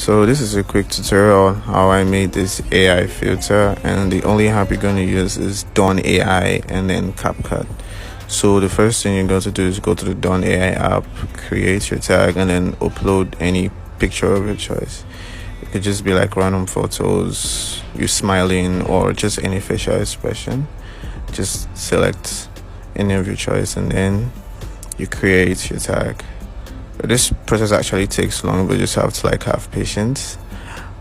So this is a quick tutorial on how I made this AI filter, and the only app you're going to use is Dawn AI and then CapCut. So the first thing you're going to do is go to the Dawn AI app, create your tag, and then upload any picture of your choice. It could just be like random photos, you smiling, or just any facial expression. Just select any of your choice and then you create your tag. This process actually takes long, but you just have to have patience.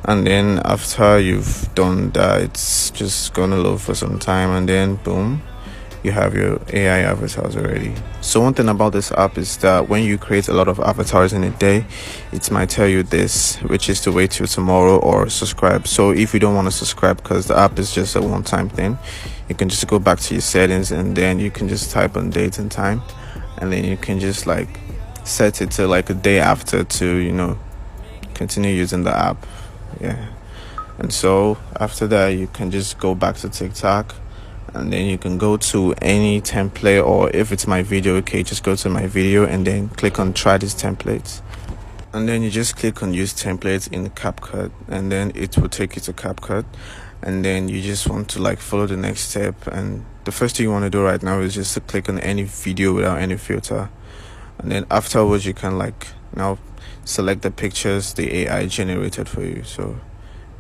And then after you've done that, it's just gonna load for some time, and then boom, you have your AI avatars already. So one thing about this app is that when you create a lot of avatars in a day, it might tell you this, which is to wait till tomorrow or subscribe. So if you don't want to subscribe because the app is just a one-time thing, you can just go back to your settings and then you can just type on date and time, and then you can just set it to a day after to continue using the app. And so after that, you can just go back to TikTok, and then you can go to any template, or if it's my video, okay, just go to my video and then click on try this template, and then you just click on use templates in CapCut, and then it will take you to CapCut, and then you just want to follow the next step. And the first thing you want to do right now is just to click on any video without any filter, and then afterwards you can now select the pictures the AI generated for you. So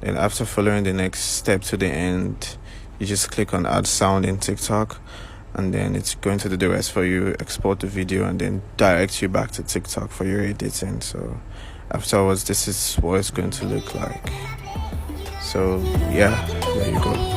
then after following the next step to the end, you just click on add sound in TikTok, and then it's going to do the rest for you, export the video, and then direct you back to TikTok for your editing. So afterwards, this is what it's going to look like. So yeah, there you go.